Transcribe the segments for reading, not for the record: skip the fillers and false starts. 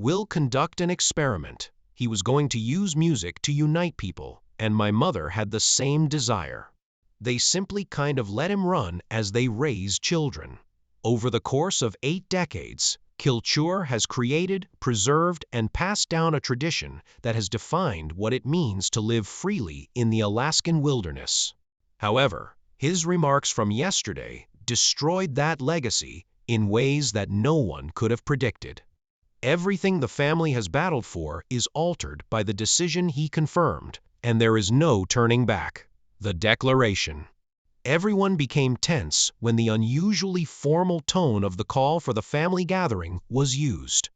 "We'll conduct an experiment." He was going to use music to unite people, and my mother had the same desire. They simply kind of let him run as they raise children. Over the course of 8 decades, Kilcher has created, preserved, and passed down a tradition that has defined what it means to live freely in the Alaskan wilderness. However, his remarks from yesterday destroyed that legacy in ways that no one could have predicted. Everything the family has battled for is altered by the decision he confirmed, and there is no turning back. The declaration. Everyone became tense when the unusually formal tone of the call for the family gathering was used.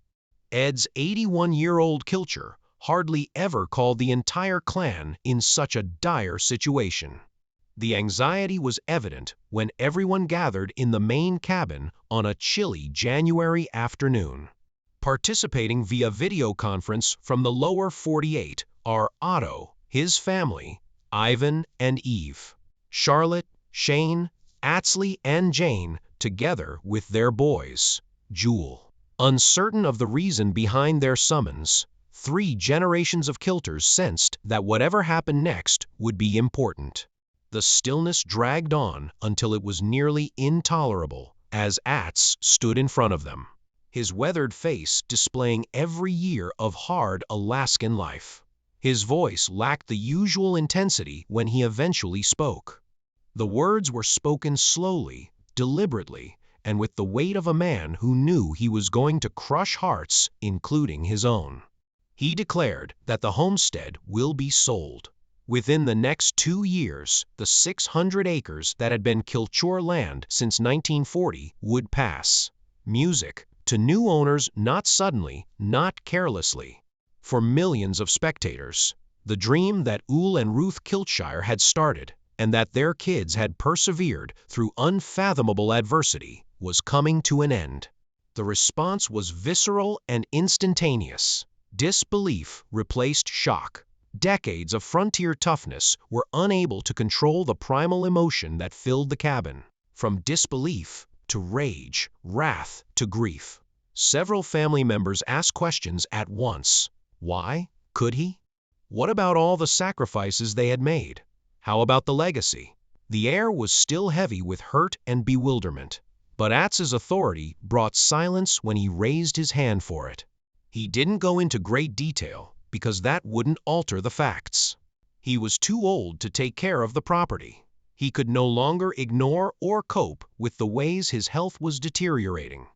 Ed's 81-year-old Kilcher hardly ever called the entire clan in such a dire situation. The anxiety was evident when everyone gathered in the main cabin on a chilly January afternoon. Participating via video conference from the lower 48 are Otto, his family, Ivan and Eve, Charlotte, Shane, Atsley, and Jane, together with their boys, Jewel. Uncertain of the reason behind their summons, 3 generations of Kilchers sensed that whatever happened next would be important. The stillness dragged on until it was nearly intolerable as Atz stood in front of them, his weathered face displaying every year of hard Alaskan life. His voice lacked the usual intensity when he eventually spoke. The words were spoken slowly, deliberately, and with the weight of a man who knew he was going to crush hearts, including his own. He declared that the homestead will be sold. Within the next 2 years, the 600 acres that had been Kilcher land since 1940 would pass. Music to new owners, not suddenly, not carelessly. For millions of spectators, the dream that Ul and Ruth Kilcher had started, and that their kids had persevered through unfathomable adversity, was coming to an end. The response was visceral and instantaneous. Disbelief replaced shock. Decades of frontier toughness were unable to control the primal emotion that filled the cabin. From disbelief to rage, wrath to grief. Several family members asked questions at once. Why? Could he? What about all the sacrifices they had made? How about the legacy? The air was still heavy with hurt and bewilderment, but Atz's authority brought silence when he raised his hand for it. He didn't go into great detail because that wouldn't alter the facts. He was too old to take care of the property. He could no longer ignore or cope with the ways his health was deteriorating.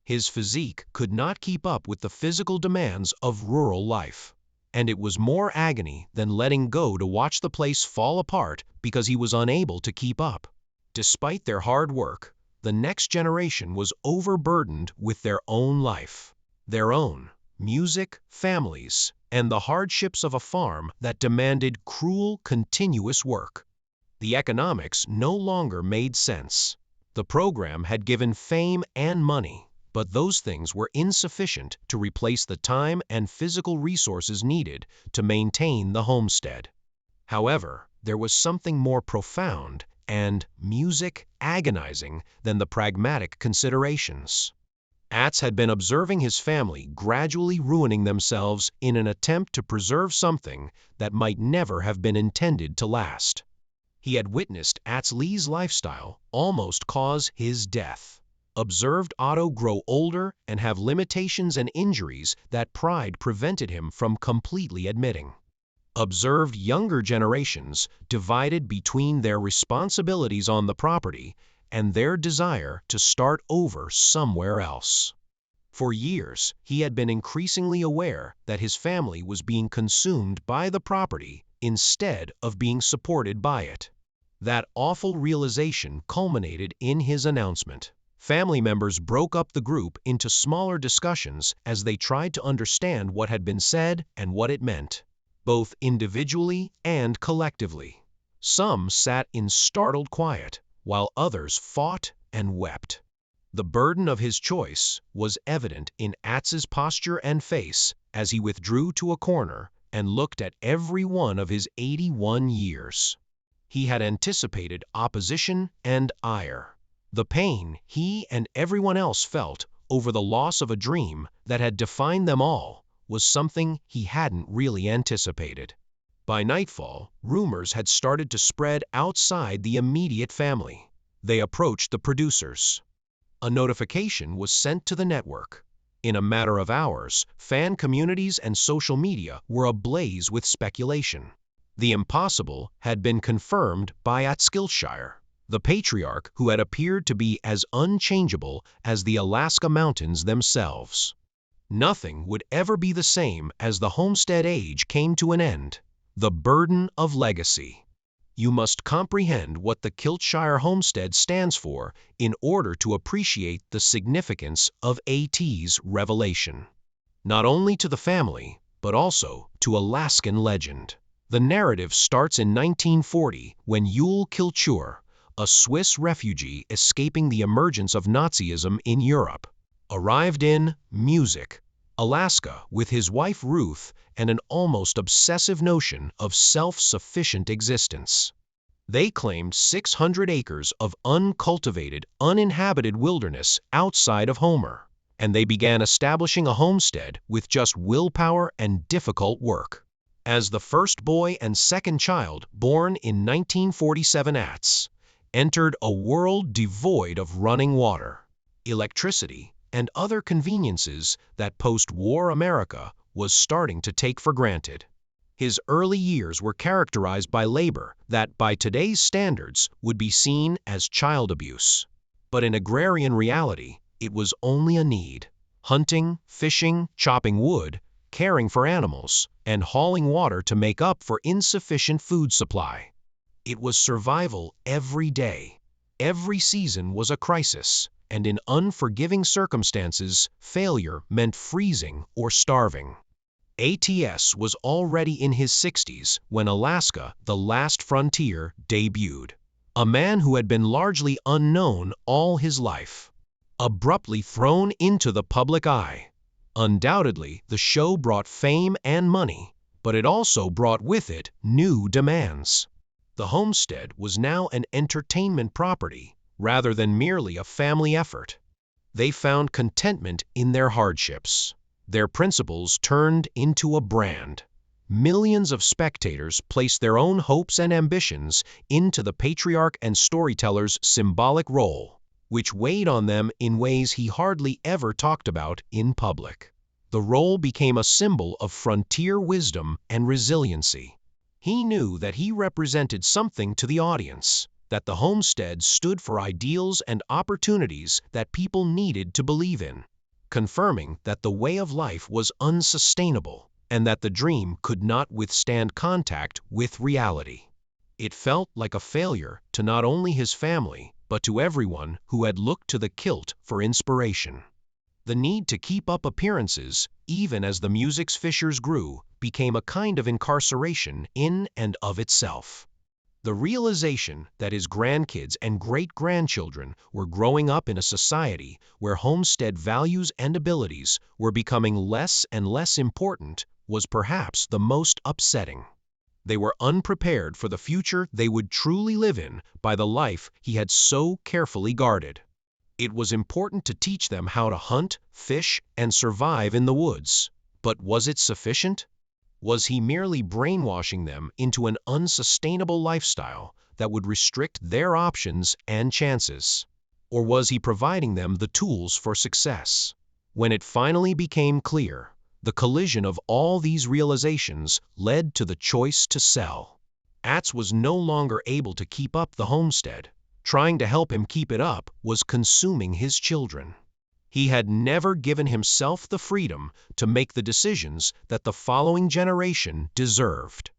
His physique could not keep up with the physical demands of rural life, and it was more agony than letting go to watch the place fall apart because he was unable to keep up. Despite their hard work, the next generation was overburdened with their own life, their own music, families, and the hardships of a farm that demanded cruel, continuous work. The economics no longer made sense. The program had given fame and money, but those things were insufficient to replace the time and physical resources needed to maintain the homestead. However, there was something more profound and agonizing than the pragmatic considerations. Atz had been observing his family gradually ruining themselves in an attempt to preserve something that might never have been intended to last. He had witnessed Atz's lifestyle almost cause his death, observed Otto grow older and have limitations and injuries that pride prevented him from completely admitting, observed younger generations divided between their responsibilities on the property and their desire to start over somewhere else. For years, he had been increasingly aware that his family was being consumed by the property instead of being supported by it. That awful realization culminated in his announcement. Family members broke up the group into smaller discussions as they tried to understand what had been said and what it meant, both individually and collectively. Some sat in startled quiet, while others fought and wept. The burden of his choice was evident in Atz's posture and face as he withdrew to a corner and looked at every one of his 81 years. He had anticipated opposition and ire. The pain he and everyone else felt over the loss of a dream that had defined them all was something he hadn't really anticipated. By nightfall, rumors had started to spread outside the immediate family. They approached the producers. A notification was sent to the network. In a matter of hours, fan communities and social media were ablaze with speculation. The impossible had been confirmed by Atz Kilcher, the patriarch who had appeared to be as unchangeable as the Alaska mountains themselves. Nothing would ever be the same as the homestead age came to an end. The burden of legacy. You must comprehend what the Kilcher homestead stands for in order to appreciate the significance of At's revelation. Not only to the family, but also to Alaskan legend. The narrative starts in 1940 when Atz Kilcher, a Swiss refugee escaping the emergence of Nazism in Europe, arrived in Music, Alaska with his wife Ruth and an almost obsessive notion of self-sufficient existence. They claimed 600 acres of uncultivated, uninhabited wilderness outside of Homer, and they began establishing a homestead with just willpower and difficult work. As the first boy and second child, born in 1947, Atz entered a world devoid of running water, electricity, and other conveniences that post-war America was starting to take for granted. His early years were characterized by labor that, by today's standards, would be seen as child abuse. But in agrarian reality, it was only a need. Hunting, fishing, chopping wood, caring for animals, and hauling water to make up for insufficient food supply. It was survival every day. Every season was a crisis, and in unforgiving circumstances, failure meant freezing or starving. Atz was already in his 60s when Alaska, the Last Frontier, debuted. A man who had been largely unknown all his life, abruptly thrown into the public eye. Undoubtedly, the show brought fame and money, but it also brought with it new demands. The homestead was now an entertainment property rather than merely a family effort. They found contentment in their hardships. Their principles turned into a brand. Millions of spectators placed their own hopes and ambitions into the patriarch and storyteller's symbolic role, which weighed on them in ways he hardly ever talked about in public. The role became a symbol of frontier wisdom and resiliency. He knew that he represented something to the audience, that the homestead stood for ideals and opportunities that people needed to believe in, confirming that the way of life was unsustainable and that the dream could not withstand contact with reality. It felt like a failure to not only his family, but to everyone who had looked to the kilt for inspiration. The need to keep up appearances, even as the music's fissures grew, became a kind of incarceration in and of itself. The realization that his grandkids and great-grandchildren were growing up in a society where homestead values and abilities were becoming less and less important was perhaps the most upsetting. They were unprepared for the future they would truly live in by the life he had so carefully guarded. It was important to teach them how to hunt, fish, and survive in the woods. But was it sufficient? Was he merely brainwashing them into an unsustainable lifestyle that would restrict their options and chances? Or was he providing them the tools for success? When it finally became clear, the collision of all these realizations led to the choice to sell. Atz was no longer able to keep up the homestead. Trying to help him keep it up was consuming his children. He had never given himself the freedom to make the decisions that the following generation deserved.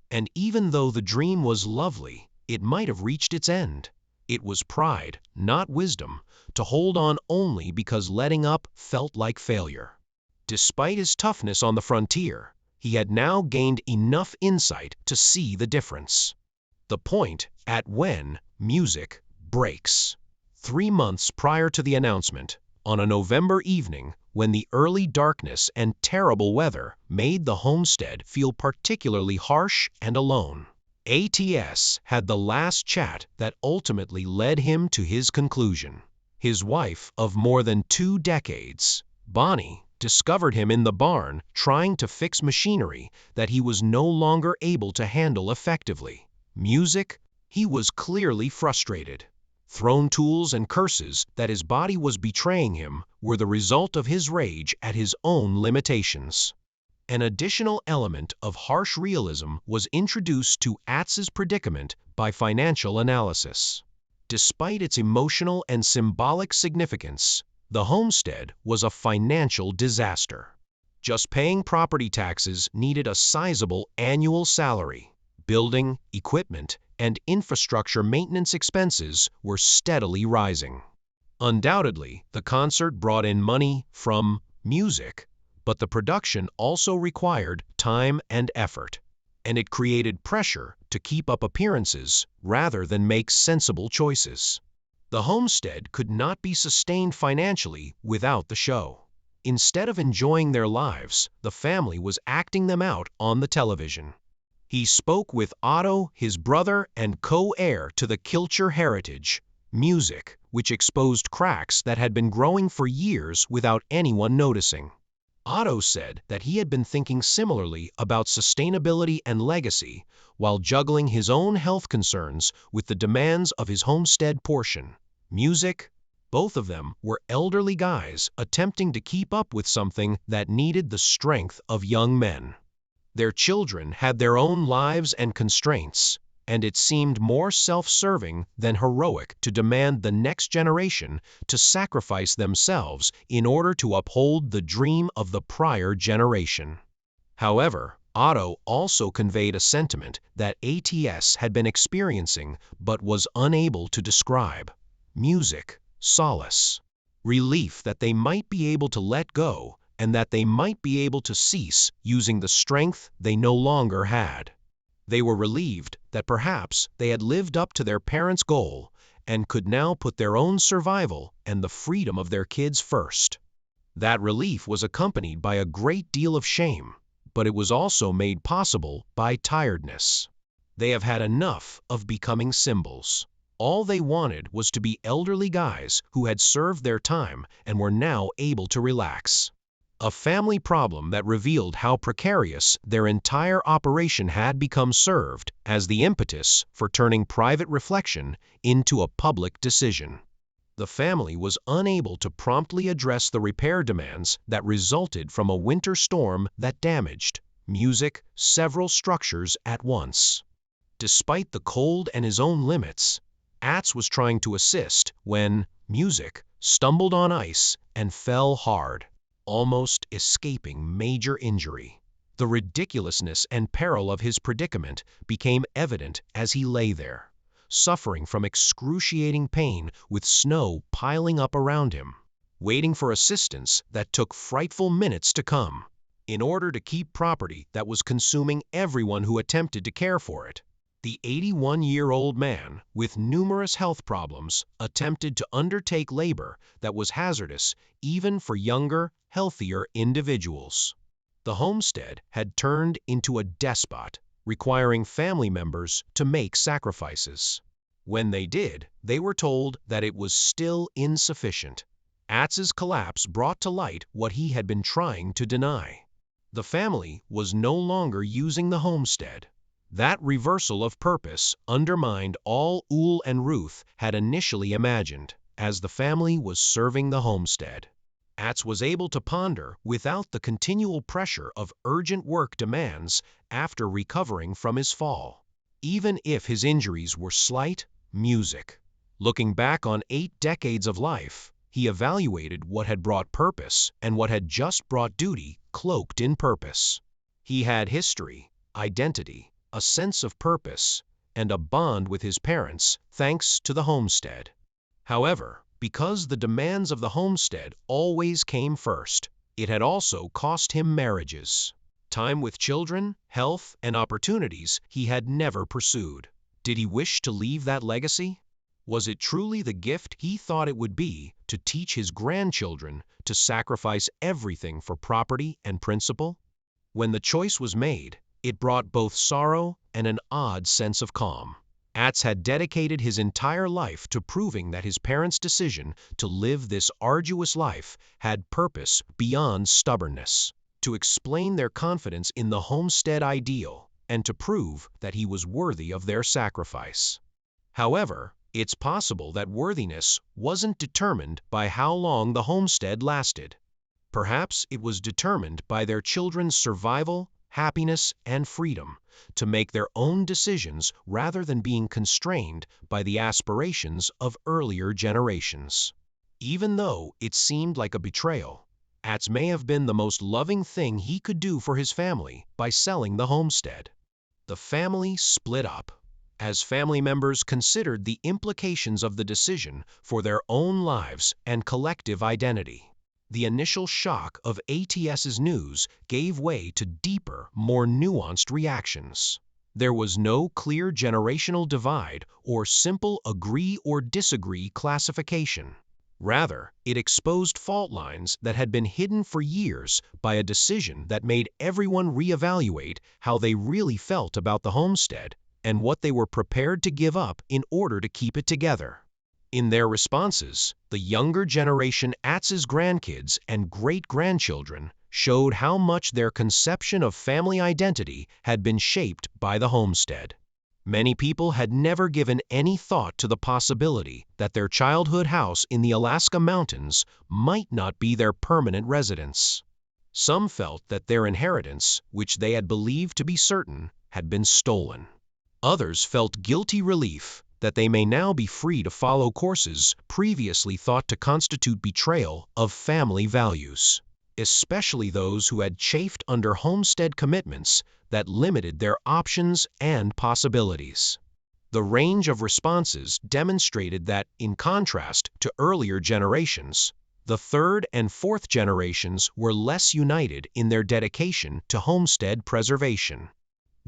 And even though the dream was lovely, it might have reached its end. It was pride, not wisdom, to hold on only because letting up felt like failure. Despite his toughness on the frontier, he had now gained enough insight to see the difference. The point at when music breaks. 3 months prior to the announcement, on a November evening when the early darkness and terrible weather made the homestead feel particularly harsh and alone, Atz had the last chat that ultimately led him to his conclusion. His wife of more than 2 decades, Bonnie, discovered him in the barn trying to fix machinery that he was no longer able to handle effectively. Music? He was clearly frustrated. Thrown tools and curses that his body was betraying him were the result of his rage at his own limitations. An additional element of harsh realism was introduced to Atz's predicament by financial analysis. Despite its emotional and symbolic significance, the homestead was a financial disaster. Just paying property taxes needed a sizable annual salary. Building, equipment, and infrastructure maintenance expenses were steadily rising. Undoubtedly, the concert brought in money from music, but the production also required time and effort, and it created pressure to keep up appearances rather than make sensible choices. The homestead could not be sustained financially without the show. Instead of enjoying their lives, the family was acting them out on the television. He spoke with Otto, his brother and co-heir to the Kilcher heritage, music, which exposed cracks that had been growing for years without anyone noticing. Otto said that he had been thinking similarly about sustainability and legacy while juggling his own health concerns with the demands of his homestead portion. Music? Both of them were elderly guys attempting to keep up with something that needed the strength of young men. Their children had their own lives and constraints, and it seemed more self-serving than heroic to demand the next generation to sacrifice themselves in order to uphold the dream of the prior generation. However, Otto also conveyed a sentiment that ATS had been experiencing but was unable to describe. Music, solace, relief that they might be able to let go and that they might be able to cease using the strength they no longer had. They were relieved that perhaps they had lived up to their parents' goal and could now put their own survival and the freedom of their kids first. That relief was accompanied by a great deal of shame, but it was also made possible by tiredness. They have had enough of becoming symbols. All they wanted was to be elderly guys who had served their time and were now able to relax. A family problem that revealed how precarious their entire operation had become served as the impetus for turning private reflection into a public decision. The family was unable to promptly address the repair demands that resulted from a winter storm that damaged music, several structures at once. Despite the cold and his own limits, Atz was trying to assist when music stumbled on ice and fell hard, almost escaping major injury. The ridiculousness and peril of his predicament became evident as he lay there, suffering from excruciating pain with snow piling up around him, waiting for assistance that took frightful minutes to come, in order to keep property that was consuming everyone who attempted to care for it. The 81-year-old man, with numerous health problems, attempted to undertake labor that was hazardous even for younger, healthier individuals. The homestead had turned into a despot, requiring family members to make sacrifices. When they did, they were told that it was still insufficient. Atz's collapse brought to light what he had been trying to deny. The family was no longer using the homestead. That reversal of purpose undermined all Uhl and Ruth had initially imagined, as the family was serving the homestead. Atz was able to ponder without the continual pressure of urgent work demands after recovering from his fall. Even if his injuries were slight, music. Looking back on 8 decades of life, he evaluated what had brought purpose and what had just brought duty cloaked in purpose. He had history, identity, a sense of purpose, and a bond with his parents thanks to the homestead. However, because the demands of the homestead always came first, it had also cost him marriages, time with children, health, and opportunities he had never pursued. Did he wish to leave that legacy? Was it truly the gift he thought it would be to teach his grandchildren to sacrifice everything for property and principle? When the choice was made, it brought both sorrow and an odd sense of calm. Atz had dedicated his entire life to proving that his parents' decision to live this arduous life had purpose beyond stubbornness, to explain their confidence in the homestead ideal, and to prove that he was worthy of their sacrifice. However, it's possible that worthiness wasn't determined by how long the homestead lasted. Perhaps it was determined by their children's survival, happiness, and freedom to make their own decisions rather than being constrained by the aspirations of earlier generations. Even though it seemed like a betrayal, Atz may have been the most loving thing he could do for his family by selling the homestead. The family split up as family members considered the implications of the decision for their own lives and collective identity. The initial shock of Atz's news gave way to deeper, more nuanced reactions. There was no clear generational divide or simple agree or disagree classification. Rather, it exposed fault lines that had been hidden for years by a decision that made everyone reevaluate how they really felt about the homestead and what they were prepared to give up in order to keep it together. In their responses, the younger generation, Atz's grandkids and great-grandchildren, showed how much their conception of family identity had been shaped by the homestead. Many people had never given any thought to the possibility that their childhood house in the Alaska mountains might not be their permanent residence. Some felt that their inheritance, which they had believed to be certain, had been stolen. Others felt guilty relief that they may now be free to follow courses previously thought to constitute betrayal of family values, especially those who had chafed under homestead commitments that limited their options and possibilities. The range of responses demonstrated that, in contrast to earlier generations, the third and fourth generations were less united in their dedication to homestead preservation.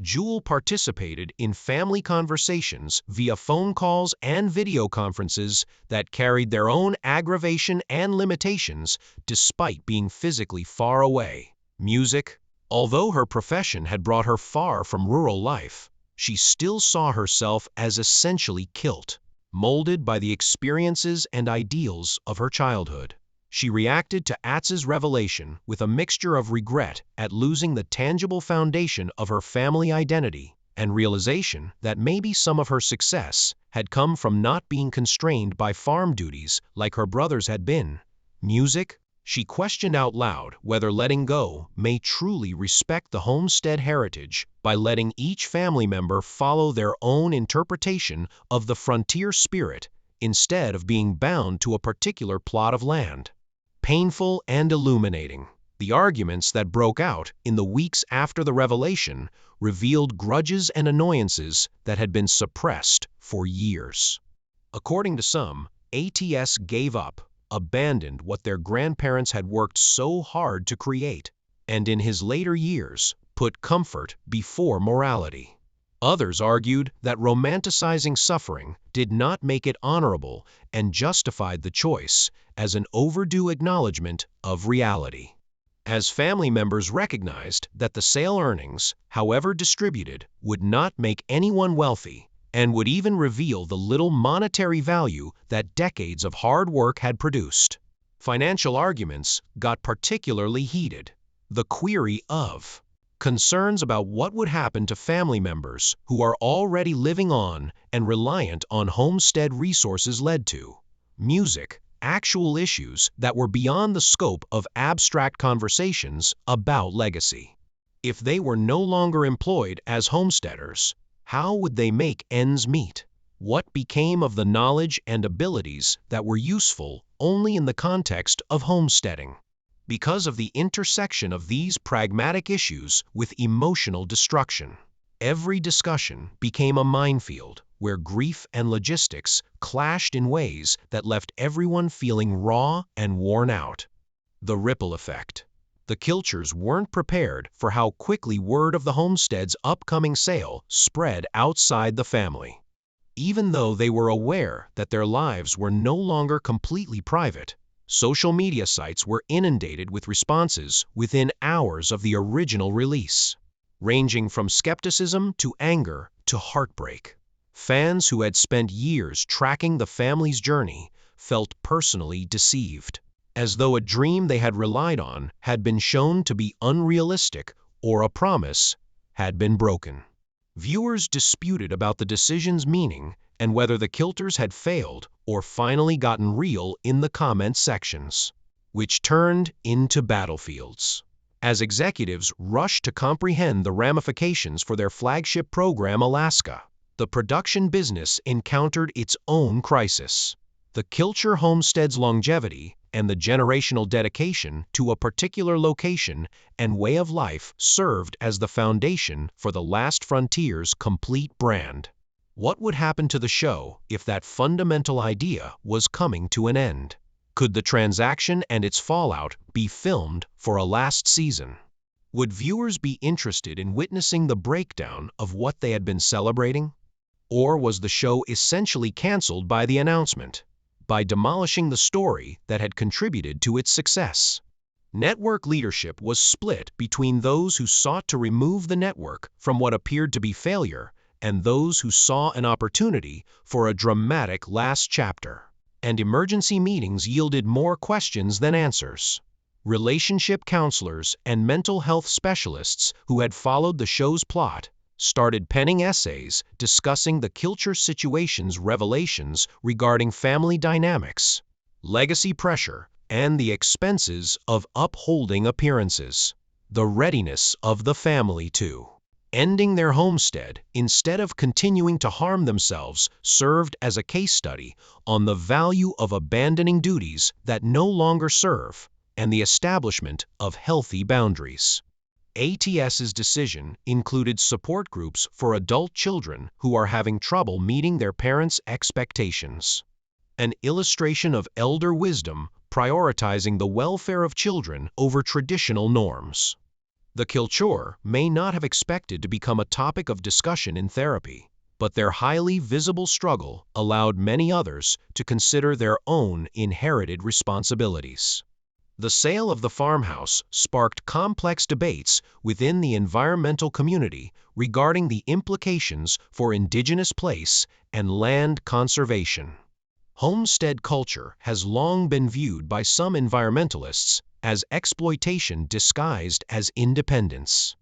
Jewel participated in family conversations via phone calls and video conferences that carried their own aggravation and limitations despite being physically far away. Music. Although her profession had brought her far from rural life, she still saw herself as essentially kilt, molded by the experiences and ideals of her childhood. She reacted to Atz's revelation with a mixture of regret at losing the tangible foundation of her family identity and realization that maybe some of her success had come from not being constrained by farm duties like her brothers had been. Music. She questioned out loud whether letting go may truly respect the homestead heritage by letting each family member follow their own interpretation of the frontier spirit instead of being bound to a particular plot of land. Painful and illuminating, the arguments that broke out in the weeks after the revelation revealed grudges and annoyances that had been suppressed for years. According to some, Atz gave up, abandoned what their grandparents had worked so hard to create, and in his later years put comfort before morality. Others argued that romanticizing suffering did not make it honorable and justified the choice as an overdue acknowledgement of reality. As family members recognized that the sale earnings, however distributed, would not make anyone wealthy and would even reveal the little monetary value that decades of hard work had produced, financial arguments got particularly heated. The query of concerns about what would happen to family members who are already living on and reliant on homestead resources led to music, actual issues that were beyond the scope of abstract conversations about legacy. If they were no longer employed as homesteaders, how would they make ends meet? What became of the knowledge and abilities that were useful only in the context of homesteading? Because of the intersection of these pragmatic issues with emotional destruction, every discussion became a minefield where grief and logistics clashed in ways that left everyone feeling raw and worn out. The ripple effect. The Kilchers weren't prepared for how quickly word of the homestead's upcoming sale spread outside the family. Even though they were aware that their lives were no longer completely private, social media sites were inundated with responses within hours of the original release, ranging from skepticism to anger to heartbreak. Fans who had spent years tracking the family's journey felt personally deceived, as though a dream they had relied on had been shown to be unrealistic or a promise had been broken. Viewers disputed about the decision's meaning and whether the Kilchers had failed or finally gotten real in the comment sections, which turned into battlefields. As executives rushed to comprehend the ramifications for their flagship program, Alaska, the production business encountered its own crisis. The Kilcher homestead's longevity and the generational dedication to a particular location and way of life served as the foundation for the Last Frontier's complete brand. What would happen to the show if that fundamental idea was coming to an end? Could the transaction and its fallout be filmed for a last season? Would viewers be interested in witnessing the breakdown of what they had been celebrating? Or was the show essentially canceled by the announcement, by demolishing the story that had contributed to its success? Network leadership was split between those who sought to remove the network from what appeared to be failure and those who saw an opportunity for a dramatic last chapter. And emergency meetings yielded more questions than answers. Relationship counselors and mental health specialists who had followed the show's plot started penning essays discussing the Kilcher situation's revelations regarding family dynamics, legacy pressure, and the expenses of upholding appearances, the readiness of the family to ending their homestead instead of continuing to harm themselves served as a case study on the value of abandoning duties that no longer serve and the establishment of healthy boundaries. ATS's decision included support groups for adult children who are having trouble meeting their parents' expectations, an illustration of elder wisdom prioritizing the welfare of children over traditional norms. The Kilcher may not have expected to become a topic of discussion in therapy, but their highly visible struggle allowed many others to consider their own inherited responsibilities. The sale of the farmhouse sparked complex debates within the environmental community regarding the implications for indigenous place and land conservation. Homestead culture has long been viewed by some environmentalists as exploitation disguised as independence.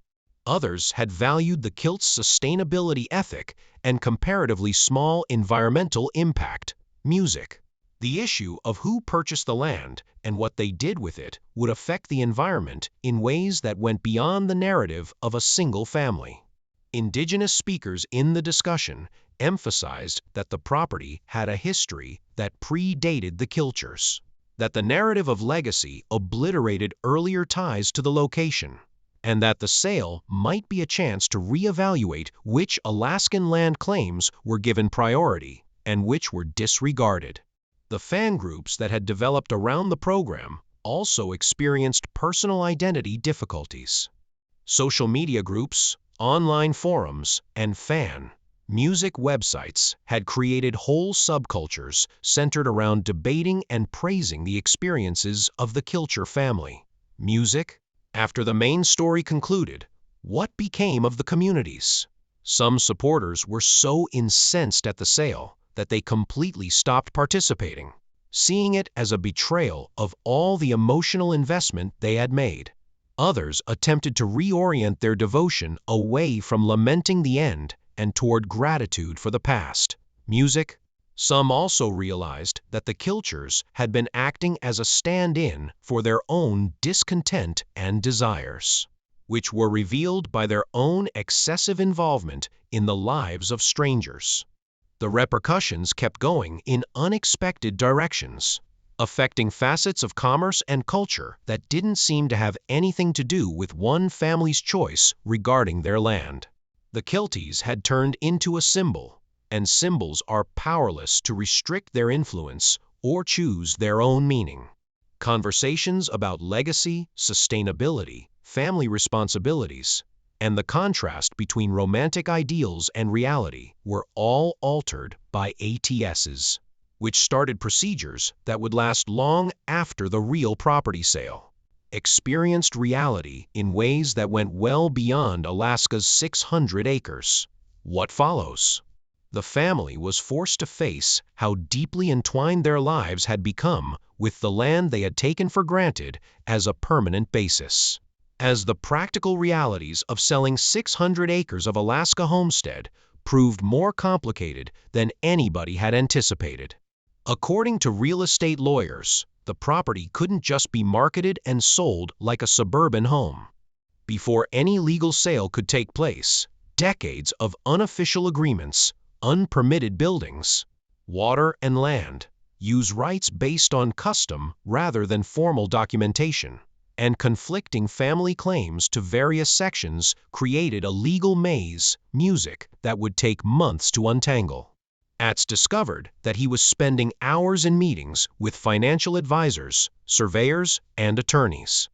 Others had valued the kilt's sustainability ethic and comparatively small environmental impact, music. The issue of who purchased the land and what they did with it would affect the environment in ways that went beyond the narrative of a single family. Indigenous speakers in the discussion emphasized that the property had a history that predated the Kilchers, that the narrative of legacy obliterated earlier ties to the location, and that the sale might be a chance to reevaluate which Alaskan land claims were given priority and which were disregarded. The fan groups that had developed around the program also experienced personal identity difficulties. Social media groups, online forums, and fan music websites had created whole subcultures centered around debating and praising the experiences of the Kilcher family. Music. After the main story concluded, what became of the communities? Some supporters were so incensed at the sale that they completely stopped participating, seeing it as a betrayal of all the emotional investment they had made. Others attempted to reorient their devotion away from lamenting the end and toward gratitude for the past. Music. Some also realized that the Kilchers had been acting as a stand-in for their own discontent and desires, which were revealed by their own excessive involvement in the lives of strangers. The repercussions kept going in unexpected directions, affecting facets of commerce and culture that didn't seem to have anything to do with one family's choice regarding their land. The Kilties had turned into a symbol, and symbols are powerless to restrict their influence or choose their own meaning. Conversations about legacy, sustainability, family responsibilities, and the contrast between romantic ideals and reality were all altered by ATS's, which started procedures that would last long after the real property sale. Experienced reality in ways that went well beyond Alaska's 600 acres. What follows? The family was forced to face how deeply entwined their lives had become with the land they had taken for granted as a permanent basis. As the practical realities of selling 600 acres of Alaska homestead proved more complicated than anybody had anticipated. According to real estate lawyers, the property couldn't just be marketed and sold like a suburban home. Before any legal sale could take place, decades of unofficial agreements, unpermitted buildings, water and land, use rights based on custom rather than formal documentation, and conflicting family claims to various sections created a legal maze, music, that would take months to untangle. Atz discovered that he was spending hours in meetings with financial advisors, surveyors, and attorneys.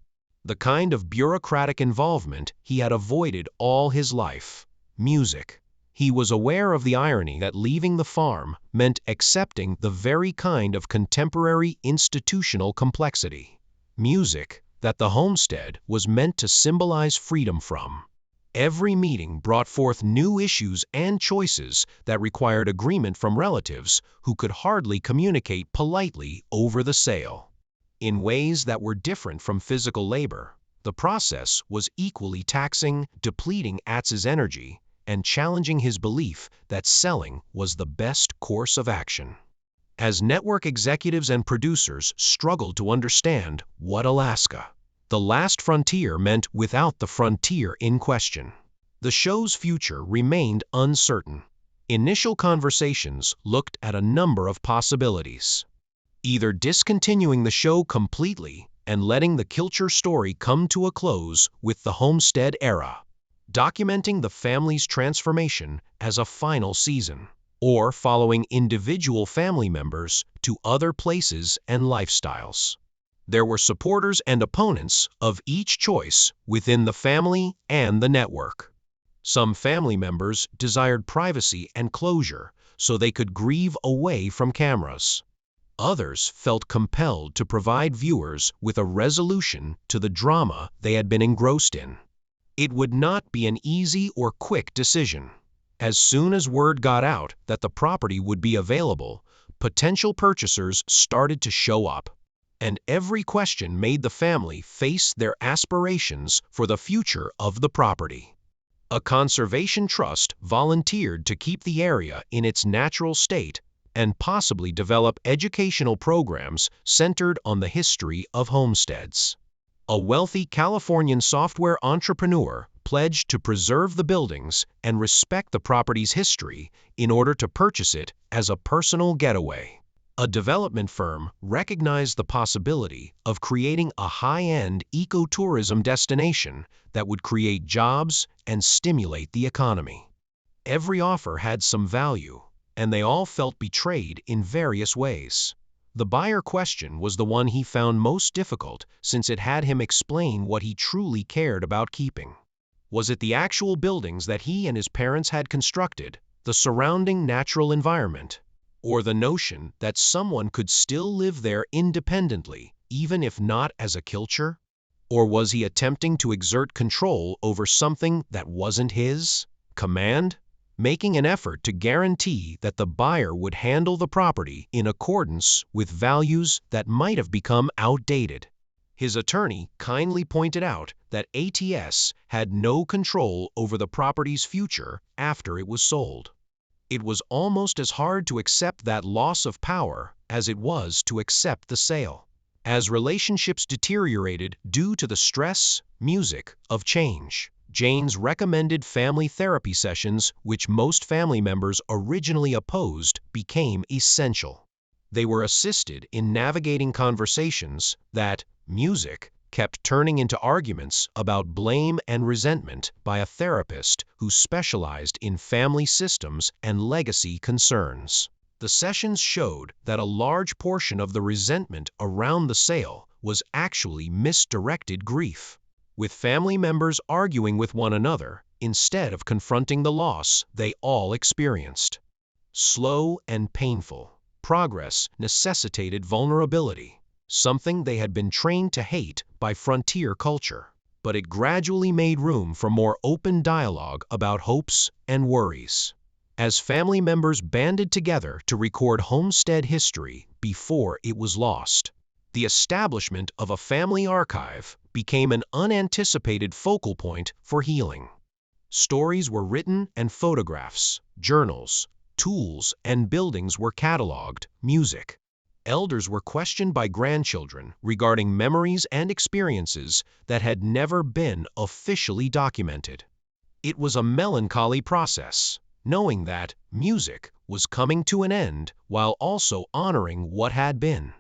The kind of bureaucratic involvement he had avoided all his life. Music. He was aware of the irony that leaving the farm meant accepting the very kind of contemporary institutional complexity. Music that the homestead was meant to symbolize freedom from. Every meeting brought forth new issues and choices that required agreement from relatives who could hardly communicate politely over the sale. In ways that were different from physical labor, the process was equally taxing, depleting Atz's energy, and challenging his belief that selling was the best course of action. As network executives and producers struggled to understand what Alaska, the last frontier, meant without the frontier in question, the show's future remained uncertain. Initial conversations looked at a number of possibilities. Either discontinuing the show completely and letting the Kilcher story come to a close with the homestead era, documenting the family's transformation as a final season, or following individual family members to other places and lifestyles. There were supporters and opponents of each choice within the family and the network. Some family members desired privacy and closure so they could grieve away from cameras. Others felt compelled to provide viewers with a resolution to the drama they had been engrossed in. It would not be an easy or quick decision. As soon as word got out that the property would be available, potential purchasers started to show up, and every question made the family face their aspirations for the future of the property. A conservation trust volunteered to keep the area in its natural state and possibly develop educational programs centered on the history of homesteads. A wealthy Californian software entrepreneur pledged to preserve the buildings and respect the property's history in order to purchase it as a personal getaway. A development firm recognized the possibility of creating a high-end ecotourism destination that would create jobs and stimulate the economy. Every offer had some value, and they all felt betrayed in various ways. The buyer question was the one he found most difficult, since it had him explain what he truly cared about keeping. Was it the actual buildings that he and his parents had constructed, the surrounding natural environment, or the notion that someone could still live there independently, even if not as a Kilcher? Or was he attempting to exert control over something that wasn't his? Command? Making an effort to guarantee that the buyer would handle the property in accordance with values that might have become outdated. His attorney kindly pointed out that ATS had no control over the property's future after it was sold. It was almost as hard to accept that loss of power as it was to accept the sale. As relationships deteriorated due to the stress, music, of change, Jane's recommended family therapy sessions, which most family members originally opposed, became essential. They were assisted in navigating conversations that, music, kept turning into arguments about blame and resentment by a therapist who specialized in family systems and legacy concerns. The sessions showed that a large portion of the resentment around the sale was actually misdirected grief, with family members arguing with one another instead of confronting the loss they all experienced. Slow and painful progress necessitated vulnerability, something they had been trained to hate by frontier culture, but it gradually made room for more open dialogue about hopes and worries. as family members banded together to record homestead history before it was lost. The establishment of a family archive became an unanticipated focal point for healing. Stories were written and photographs, journals, tools, and buildings were cataloged, music. Elders were questioned by grandchildren regarding memories and experiences that had never been officially documented. It was a melancholy process, knowing that music was coming to an end while also honoring what had been.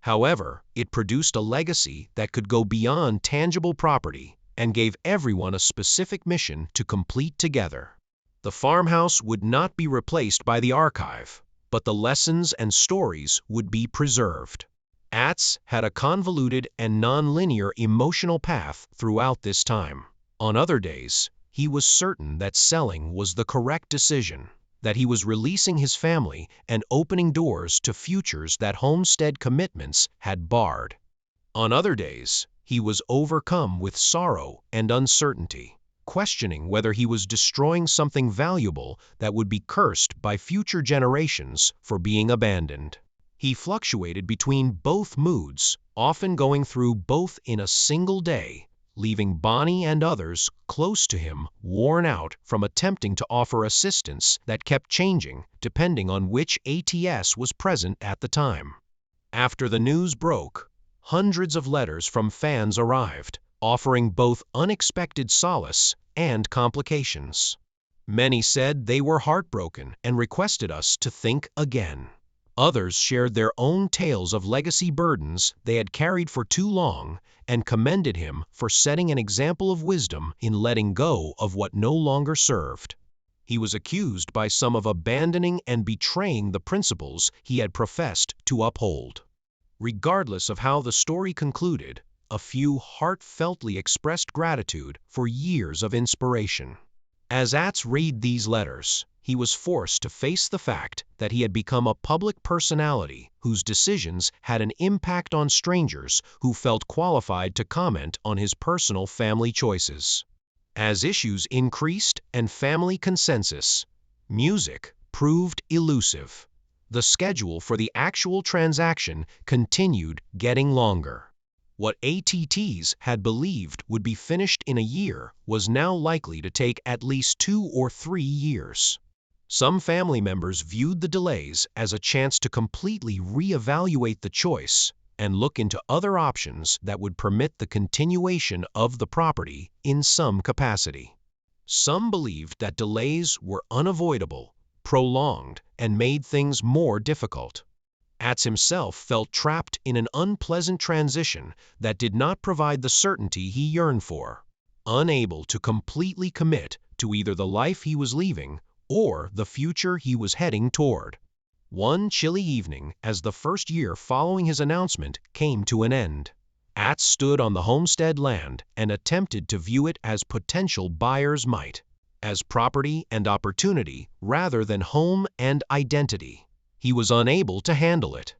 However, it produced a legacy that could go beyond tangible property and gave everyone a specific mission to complete together. The farmhouse would not be replaced by the archive, but the lessons and stories would be preserved. Atz had a convoluted and non-linear emotional path throughout this time. On other days, he was certain that selling was the correct decision, that he was releasing his family and opening doors to futures that homestead commitments had barred. On other days, he was overcome with sorrow and uncertainty, questioning whether he was destroying something valuable that would be cursed by future generations for being abandoned. He fluctuated between both moods, often going through both in a single day, leaving Bonnie and others close to him worn out from attempting to offer assistance that kept changing depending on which ATS was present at the time. After the news broke, hundreds of letters from fans arrived, offering both unexpected solace and complications. Many said they were heartbroken and requested us to think again. Others shared their own tales of legacy burdens they had carried for too long and commended him for setting an example of wisdom in letting go of what no longer served. He was accused by some of abandoning and betraying the principles he had professed to uphold. Regardless of how the story concluded, a few heartfeltly expressed gratitude for years of inspiration. As Atz read these letters, he was forced to face the fact that he had become a public personality whose decisions had an impact on strangers who felt qualified to comment on his personal family choices. As issues increased and family consensus, music proved elusive. The schedule for the actual transaction continued getting longer. What ATTs had believed would be finished in a year was now likely to take at least 2 or 3 years. Some family members viewed the delays as a chance to completely reevaluate the choice and look into other options that would permit the continuation of the property in some capacity. Some believed that delays were unavoidable, prolonged, and made things more difficult. Atz himself felt trapped in an unpleasant transition that did not provide the certainty he yearned for, unable to completely commit to either the life he was leaving or the future he was heading toward. One chilly evening, as the first year following his announcement came to an end, Atz stood on the homestead land and attempted to view it as potential buyers might, as property and opportunity rather than home and identity. He was unable to handle it.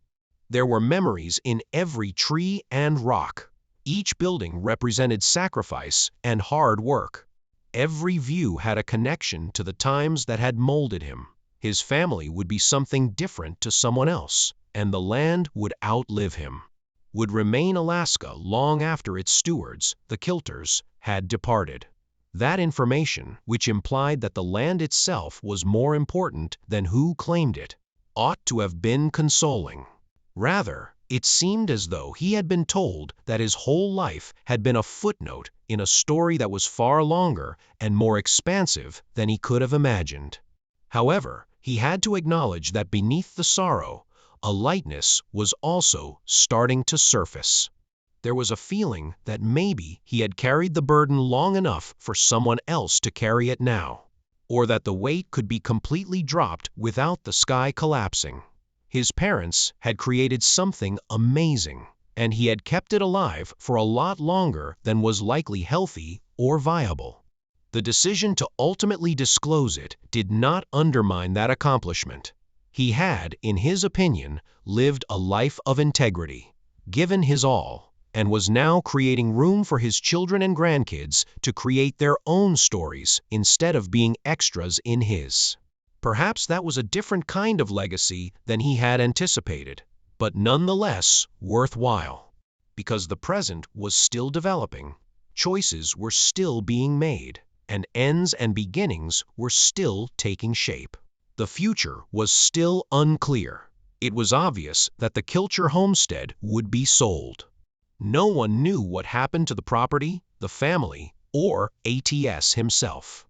There were memories in every tree and rock. Each building represented sacrifice and hard work. Every view had a connection to the times that had molded him. His family would be something different to someone else, and the land would outlive him. Would remain Alaska long after its stewards, the Kilchers, had departed. That information, which implied that the land itself was more important than who claimed it, ought to have been consoling. Rather, it seemed as though he had been told that his whole life had been a footnote in a story that was far longer and more expansive than he could have imagined. However, he had to acknowledge that beneath the sorrow, a lightness was also starting to surface. There was a feeling that maybe he had carried the burden long enough for someone else to carry it now, or that the weight could be completely dropped without the sky collapsing. His parents had created something amazing, and he had kept it alive for a lot longer than was likely healthy or viable. The decision to ultimately disclose it did not undermine that accomplishment. He had, in his opinion, lived a life of integrity, given his all, and was now creating room for his children and grandkids to create their own stories instead of being extras in his. Perhaps that was a different kind of legacy than he had anticipated, but nonetheless worthwhile. Because the present was still developing, choices were still being made, and ends and beginnings were still taking shape. The future was still unclear. It was obvious that the Kilcher homestead would be sold. No one knew what happened to the property, the family, or Atz himself.